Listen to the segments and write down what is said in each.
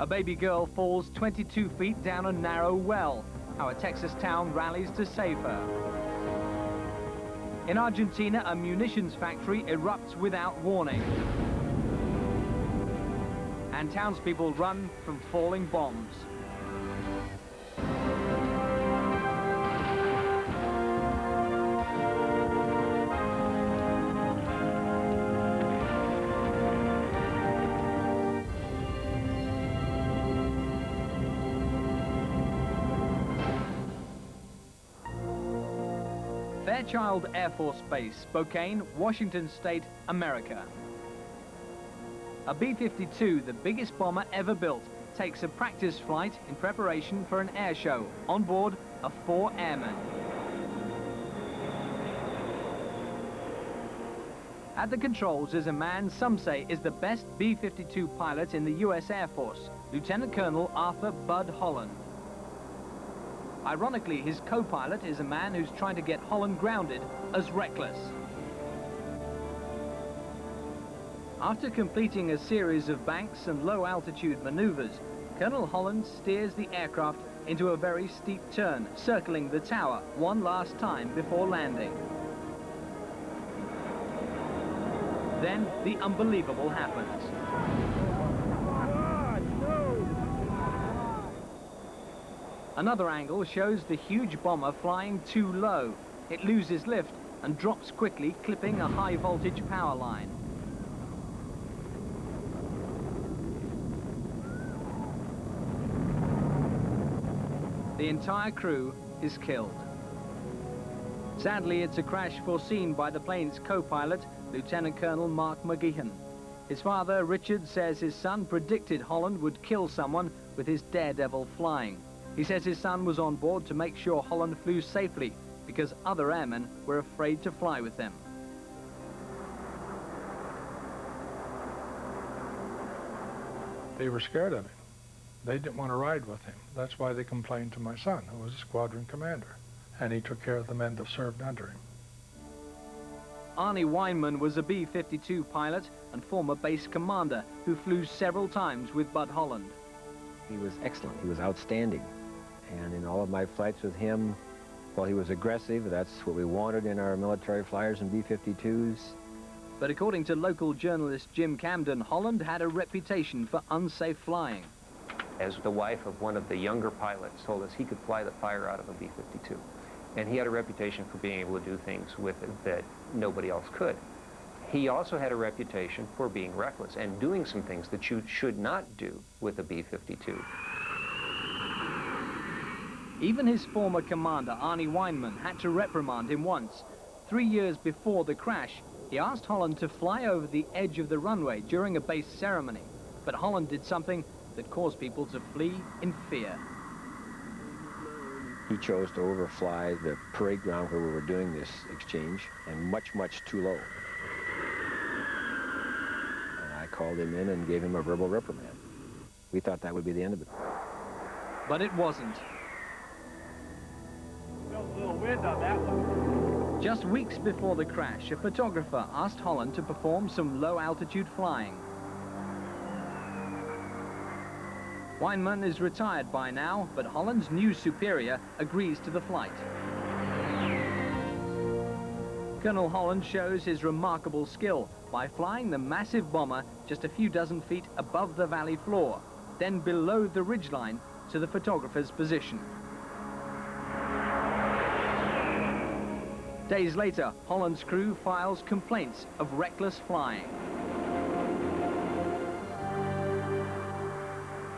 A baby girl falls 22 feet down a narrow well. How a Texas town rallies to save her. In Argentina, a munitions factory erupts without warning. And townspeople run from falling bombs. Fairchild Air Force Base, Spokane, Washington State, America. A B-52, the biggest bomber ever built, takes a practice flight in preparation for an air show. On board are 4 airmen. At the controls is a man some say is the best B-52 pilot in the U.S. Air Force, Lieutenant Colonel Arthur Bud Holland. Ironically, his co-pilot is a man who's trying to get Holland grounded as reckless. After completing a series of banks and low-altitude maneuvers, Colonel Holland steers the aircraft into a very steep turn, circling the tower one last time before landing. Then the unbelievable happens. Another angle shows the huge bomber flying too low. It loses lift and drops quickly, clipping a high-voltage power line. The entire crew is killed. Sadly, it's a crash foreseen by the plane's co-pilot, Lieutenant Colonel Mark McGeehan. His father, Richard, says his son predicted Holland would kill someone with his daredevil flying. He says his son was on board to make sure Holland flew safely because other airmen were afraid to fly with them. They were scared of him. They didn't want to ride with him. That's why they complained to my son, who was a squadron commander, and he took care of the men that served under him. Arnie Weinman was a B-52 pilot and former base commander who flew several times with Bud Holland. He was excellent. He was outstanding. And in all of my flights with him, well, he was aggressive. That's what we wanted in our military flyers and B-52s. But according to local journalist Jim Camden, Holland had a reputation for unsafe flying. As the wife of one of the younger pilots told us, he could fly the fire out of a B-52. And he had a reputation for being able to do things with it that nobody else could. He also had a reputation for being reckless and doing some things that you should not do with a B-52. Even his former commander, Arnie Weinman, had to reprimand him once. 3 years before the crash, he asked Holland to fly over the edge of the runway during a base ceremony. But Holland did something that caused people to flee in fear. He chose to overfly the parade ground where we were doing this exchange, and much, much too low. And I called him in and gave him a verbal reprimand. We thought that would be the end of it. But it wasn't. Felt a little wind on that one. Just weeks before the crash, a photographer asked Holland to perform some low-altitude flying. Weinman is retired by now, but Holland's new superior agrees to the flight. Colonel Holland shows his remarkable skill by flying the massive bomber just a few dozen feet above the valley floor, then below the ridgeline to the photographer's position. Days later, Holland's crew files complaints of reckless flying.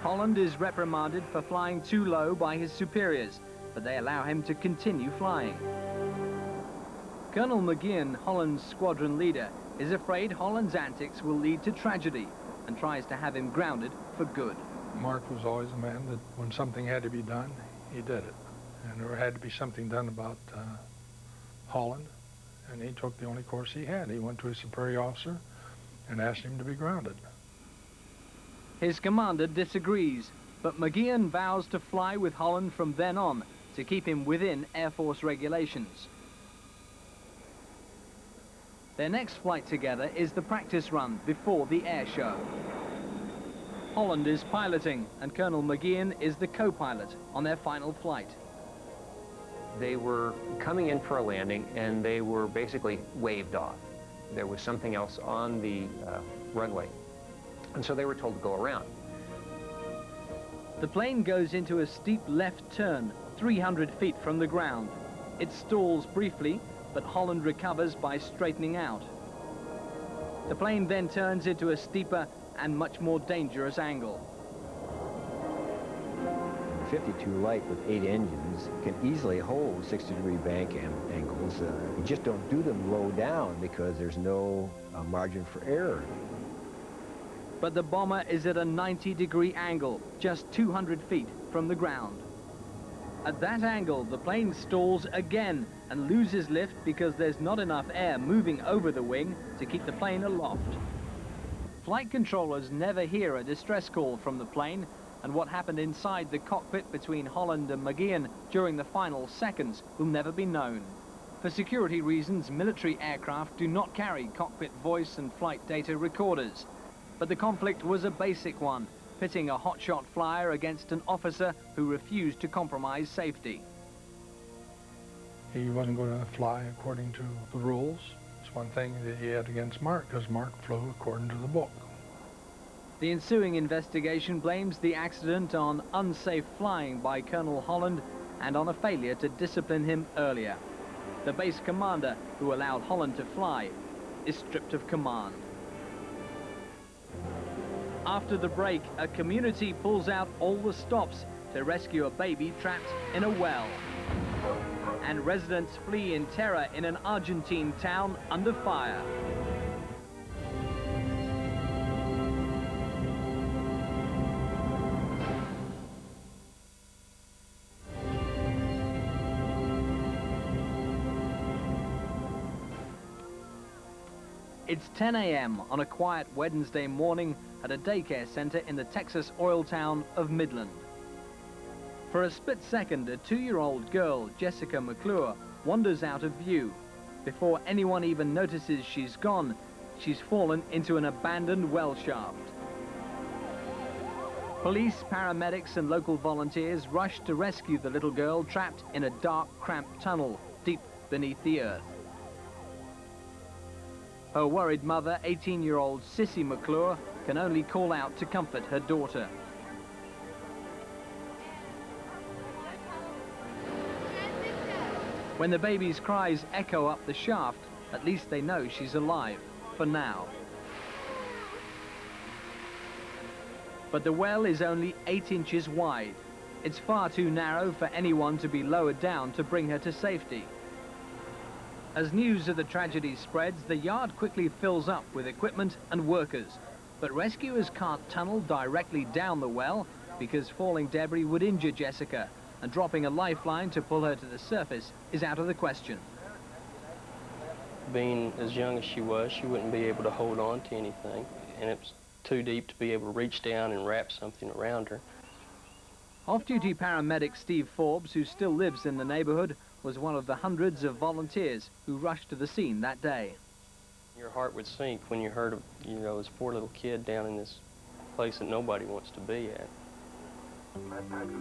Holland is reprimanded for flying too low by his superiors, but they allow him to continue flying. Colonel McGeehan, Holland's squadron leader, is afraid Holland's antics will lead to tragedy and tries to have him grounded for good. Mark was always a man that when something had to be done, he did it. And there had to be something done about Holland, and he took the only course he had. He went to his superior officer and asked him to be grounded. His commander disagrees, but McGeehan vows to fly with Holland from then on to keep him within Air Force regulations. Their next flight together is the practice run before the air show. Holland is piloting, and Colonel McGeehan is the co-pilot on their final flight. They were coming in for a landing, and they were basically waved off. There was something else on the runway, and so they were told to go around. The plane goes into a steep left turn, 300 feet from the ground. It stalls briefly, but Holland recovers by straightening out. The plane then turns into a steeper and much more dangerous angle. 52 light with 8 engines can easily hold 60-degree bank angles. You just don't do them low down because there's no margin for error. But the bomber is at a 90-degree angle, just 200 feet from the ground. At that angle, the plane stalls again and loses lift because there's not enough air moving over the wing to keep the plane aloft. Flight controllers never hear a distress call from the plane, and what happened inside the cockpit between Holland and McGeehan during the final seconds will never be known. For security reasons, military aircraft do not carry cockpit voice and flight data recorders. But the conflict was a basic one, pitting a hotshot flyer against an officer who refused to compromise safety. He wasn't going to fly according to the rules. It's one thing that he had against Mark, because Mark flew according to the book. The ensuing investigation blames the accident on unsafe flying by Colonel Holland and on a failure to discipline him earlier. The base commander, who allowed Holland to fly, is stripped of command. After the break, a community pulls out all the stops to rescue a baby trapped in a well. And residents flee in terror in an Argentine town under fire. It's 10 a.m. on a quiet Wednesday morning at a daycare center in the Texas oil town of Midland. For a split second, a 2-year-old girl, Jessica McClure, wanders out of view. Before anyone even notices she's gone, she's fallen into an abandoned well shaft. Police, paramedics, and local volunteers rush to rescue the little girl trapped in a dark, cramped tunnel deep beneath the earth. Her worried mother, 18-year-old Sissy McClure, can only call out to comfort her daughter. When the baby's cries echo up the shaft, at least they know she's alive, for now. But the well is only 8 inches wide. It's far too narrow for anyone to be lowered down to bring her to safety. As news of the tragedy spreads, the yard quickly fills up with equipment and workers. But rescuers can't tunnel directly down the well because falling debris would injure Jessica, and dropping a lifeline to pull her to the surface is out of the question. Being as young as she was, she wouldn't be able to hold on to anything, and it was too deep to be able to reach down and wrap something around her. Off-duty paramedic Steve Forbes, who still lives in the neighborhood, was one of the hundreds of volunteers who rushed to the scene that day. Your heart would sink when you heard of, this poor little kid down in this place that nobody wants to be at.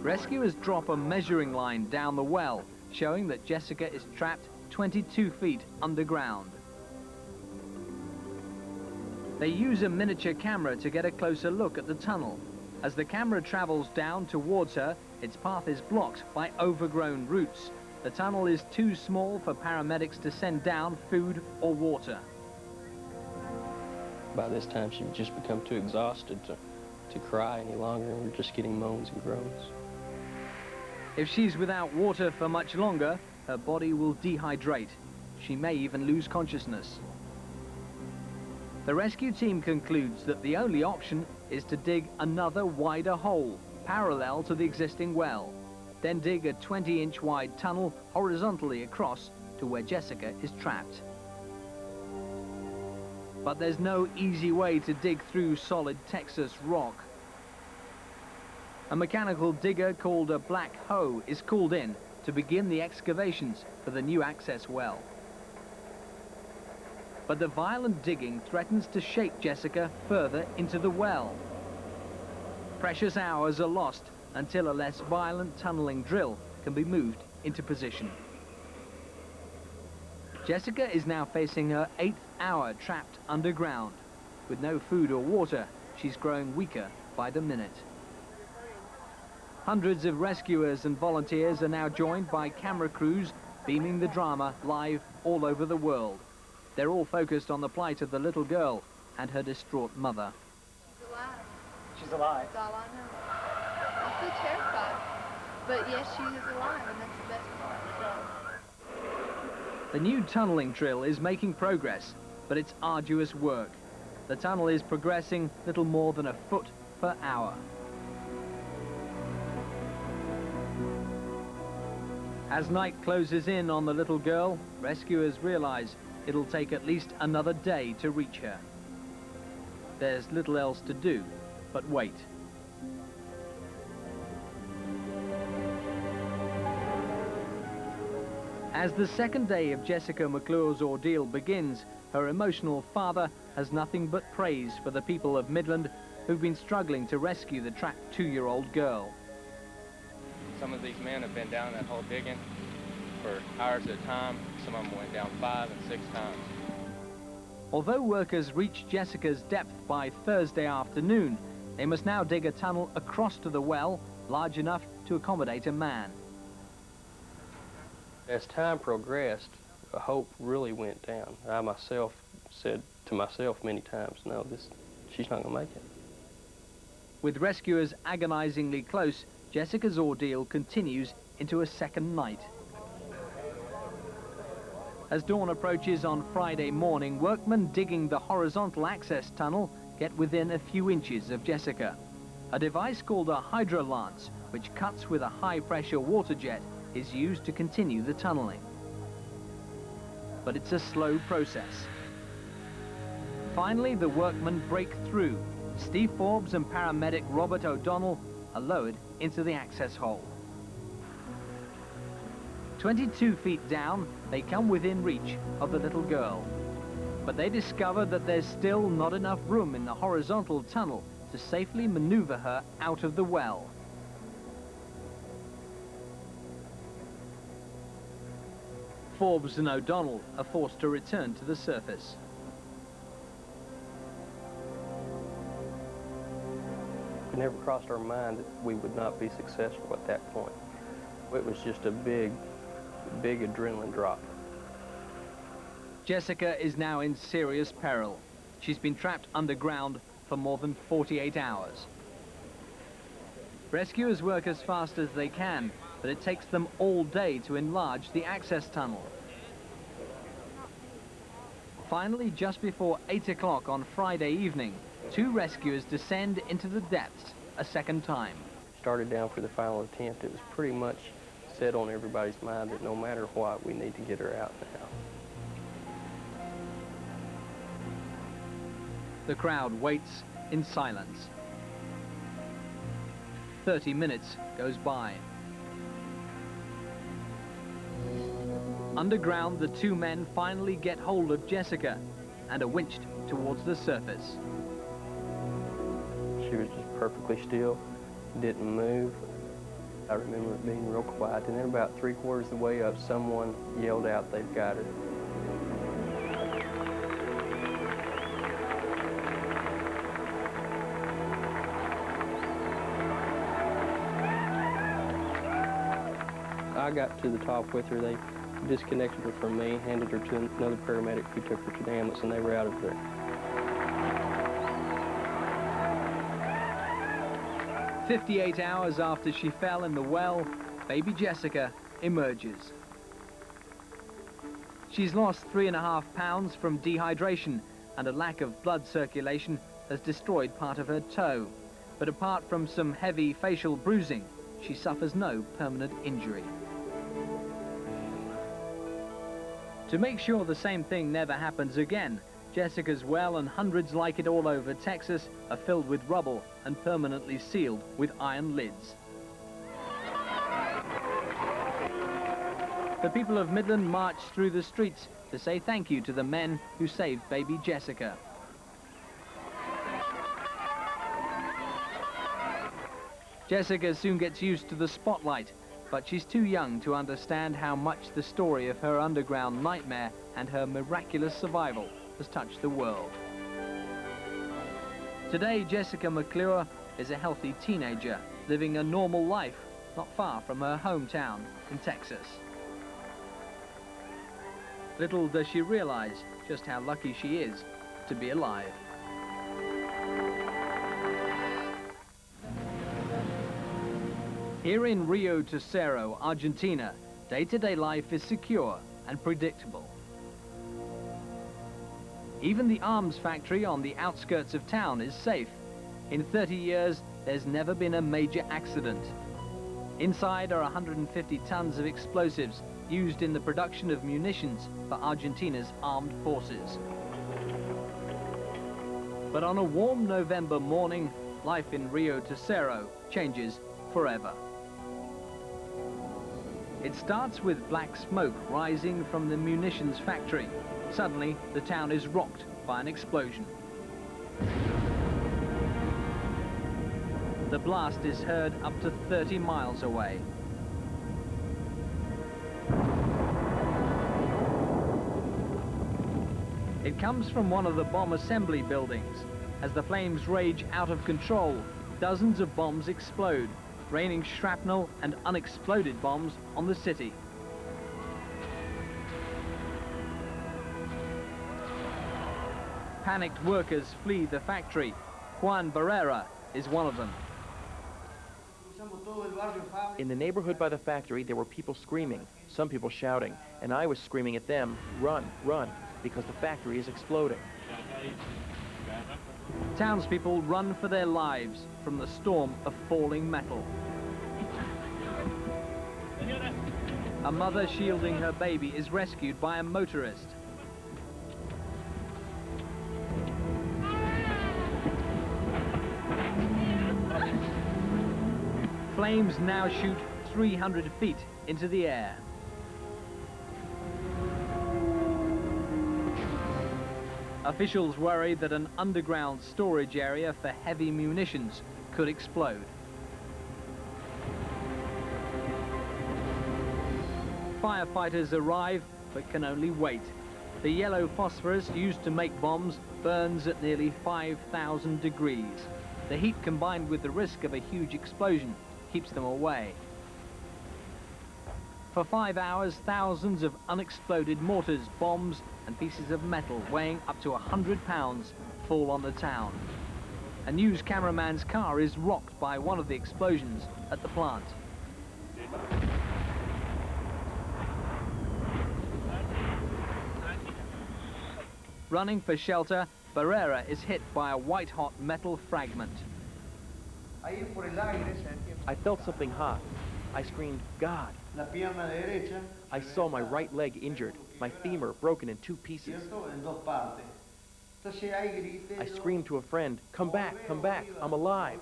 Rescuers drop a measuring line down the well, showing that Jessica is trapped 22 feet underground. They use a miniature camera to get a closer look at the tunnel. As the camera travels down towards her, its path is blocked by overgrown roots. The tunnel is too small for paramedics to send down food or water. By this time, she'd just become too exhausted to cry any longer, and we're just getting moans and groans. If she's without water for much longer, her body will dehydrate. She may even lose consciousness. The rescue team concludes that the only option is to dig another wider hole, parallel to the existing well. Then dig a 20-inch wide tunnel horizontally across to where Jessica is trapped. But there's no easy way to dig through solid Texas rock. A mechanical digger called a black hoe is called in to begin the excavations for the new access well. But the violent digging threatens to shake Jessica further into the well. Precious hours are lost until a less violent tunneling drill can be moved into position. Jessica is now facing her 8th hour trapped underground. With no food or water, she's growing weaker by the minute. Hundreds of rescuers and volunteers are now joined by camera crews beaming the drama live all over the world. They're all focused on the plight of the little girl and her distraught mother. She's alive. She's alive. That's all I know. I feel terrified. But yes, she is alive, and that's the best part. The new tunneling drill is making progress, but it's arduous work. The tunnel is progressing little more than a foot per hour. As night closes in on the little girl, rescuers realize it'll take at least another day to reach her. There's little else to do but wait. As the second day of Jessica McClure's ordeal begins, her emotional father has nothing but praise for the people of Midland who've been struggling to rescue the trapped 2-year-old girl. Some of these men have been down that hole digging for hours at a time. Some of them went down 5 and 6 times. Although workers reached Jessica's depth by Thursday afternoon, they must now dig a tunnel across to the well large enough to accommodate a man. As time progressed, the hope really went down. I myself said to myself many times, no, she's not going to make it. With rescuers agonizingly close, Jessica's ordeal continues into a second night. As dawn approaches on Friday morning, workmen digging the horizontal access tunnel get within a few inches of Jessica. A device called a hydrolance, which cuts with a high-pressure water jet, is used to continue the tunneling. But it's a slow process. Finally, the workmen break through. Steve Forbes and paramedic Robert O'Donnell are lowered into the access hole. 22 feet down, they come within reach of the little girl. But they discover that there's still not enough room in the horizontal tunnel to safely maneuver her out of the well. Forbes and O'Donnell are forced to return to the surface. It never crossed our mind that we would not be successful at that point. It was just a big adrenaline drop. Jessica is now in serious peril. She's been trapped underground for more than 48 hours. Rescuers work as fast as they can, but it takes them all day to enlarge the access tunnel. Finally, just before 8 o'clock on Friday evening, 2 rescuers descend into the depths a second time. Started down for the final attempt. It was pretty much set on everybody's mind that no matter what, we need to get her out now. The crowd waits in silence. 30 minutes goes by. Underground, the 2 men finally get hold of Jessica and are winched towards the surface. She was just perfectly still, didn't move. I remember it being real quiet, and then about 3/4 of the way up, someone yelled out, "They've got her." I got to the top with her. They disconnected her from me, handed her to another paramedic who took her to the ambulance, and they were out of there. "58 hours after she fell in the well, baby Jessica emerges. She's lost 3.5 pounds from dehydration, and a lack of blood circulation has destroyed part of her toe. But apart from some heavy facial bruising, she suffers no permanent injury. To make sure the same thing never happens again, Jessica's well and hundreds like it all over Texas are filled with rubble and permanently sealed with iron lids. The people of Midland march through the streets to say thank you to the men who saved baby Jessica. Jessica soon gets used to the spotlight, but she's too young to understand how much the story of her underground nightmare and her miraculous survival has touched the world. Today, Jessica McClure is a healthy teenager, living a normal life not far from her hometown in Texas. Little does she realize just how lucky she is to be alive. Here in Rio Tercero, Argentina, day-to-day life is secure and predictable. Even the arms factory on the outskirts of town is safe. In 30 years, there's never been a major accident. Inside are 150 tons of explosives used in the production of munitions for Argentina's armed forces. But on a warm November morning, life in Rio Tercero changes forever. It starts with black smoke rising from the munitions factory. Suddenly, the town is rocked by an explosion. The blast is heard up to 30 miles away. It comes from one of the bomb assembly buildings. As the flames rage out of control, dozens of bombs explode, raining shrapnel and unexploded bombs on the city. Panicked workers flee the factory. Juan Barrera is one of them. In the neighborhood by the factory, there were people screaming, some people shouting, and I was screaming at them, run, run, because the factory is exploding. Townspeople run for their lives from the storm of falling metal. A mother shielding her baby is rescued by a motorist. Flames now shoot 300 feet into the air. Officials worry that an underground storage area for heavy munitions could explode. Firefighters arrive, but can only wait. The yellow phosphorus used to make bombs burns at nearly 5,000 degrees. The heat combined with the risk of a huge explosion keeps them away. For 5 hours, thousands of unexploded mortars, bombs, and pieces of metal weighing up to 100 pounds fall on the town. A news cameraman's car is rocked by one of the explosions at the plant. Running for shelter, Barrera is hit by a white-hot metal fragment. I felt something hot. I screamed, God. I saw my right leg injured, my femur broken in 2 pieces. I screamed to a friend, come back, I'm alive.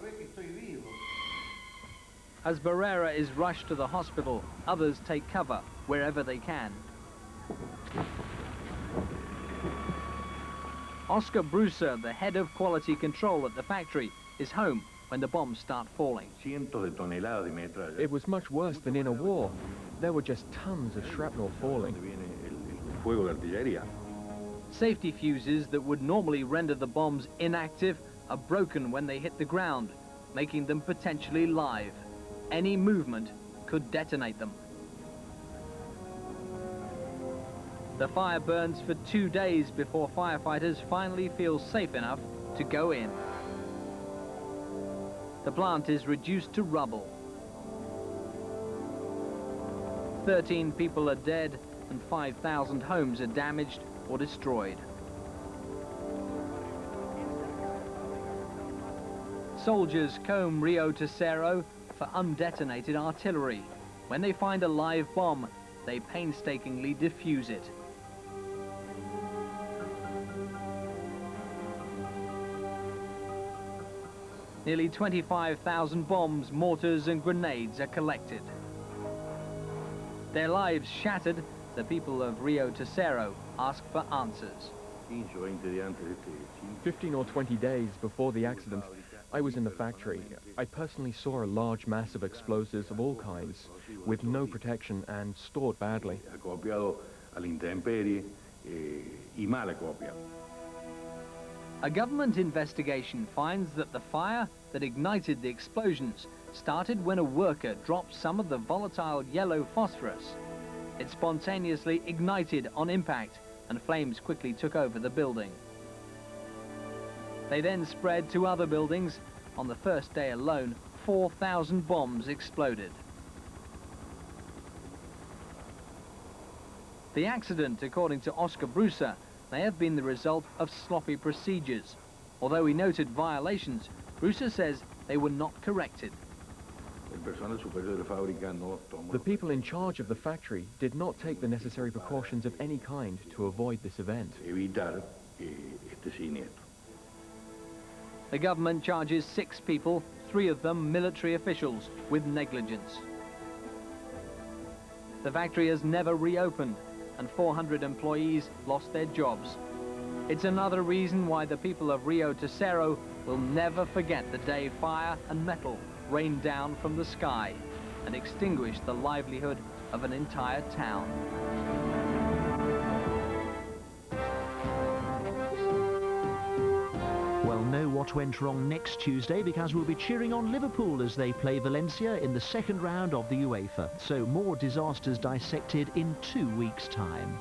As Barrera is rushed to the hospital, others take cover wherever they can. Oscar Brucer, the head of quality control at the factory, is home when the bombs start falling. It was much worse than in a war. There were just tons of shrapnel falling. Safety fuses that would normally render the bombs inactive are broken when they hit the ground, making them potentially live. Any movement could detonate them. The fire burns for 2 days before firefighters finally feel safe enough to go in. The plant is reduced to rubble. 13 people are dead and 5,000 homes are damaged or destroyed. Soldiers comb Rio Tercero for undetonated artillery. When they find a live bomb, they painstakingly defuse it. Nearly 25,000 bombs, mortars and grenades are collected. Their lives shattered, the people of Rio Tercero ask for answers. 15 or 20 days before the accident, I was in the factory. I personally saw a large mass of explosives of all kinds, with no protection and stored badly. A government investigation finds that the fire that ignited the explosions started when a worker dropped some of the volatile yellow phosphorus. It spontaneously ignited on impact, and flames quickly took over the building. They then spread to other buildings. On the first day alone, 4,000 bombs exploded. The accident, according to Oscar Brusa, may have been the result of sloppy procedures. Although he noted violations, Brusa says they were not corrected. The people in charge of the factory did not take the necessary precautions of any kind to avoid this event. The government charges 6 people, 3 of them military officials, with negligence. The factory has never reopened, and 400 employees lost their jobs. It's another reason why the people of Rio Terceiro will never forget the day fire and metal rained down from the sky and extinguished the livelihood of an entire town. We'll know what went wrong next Tuesday, because we'll be cheering on Liverpool as they play Valencia in the second round of the UEFA. So more disasters dissected in 2 weeks' time.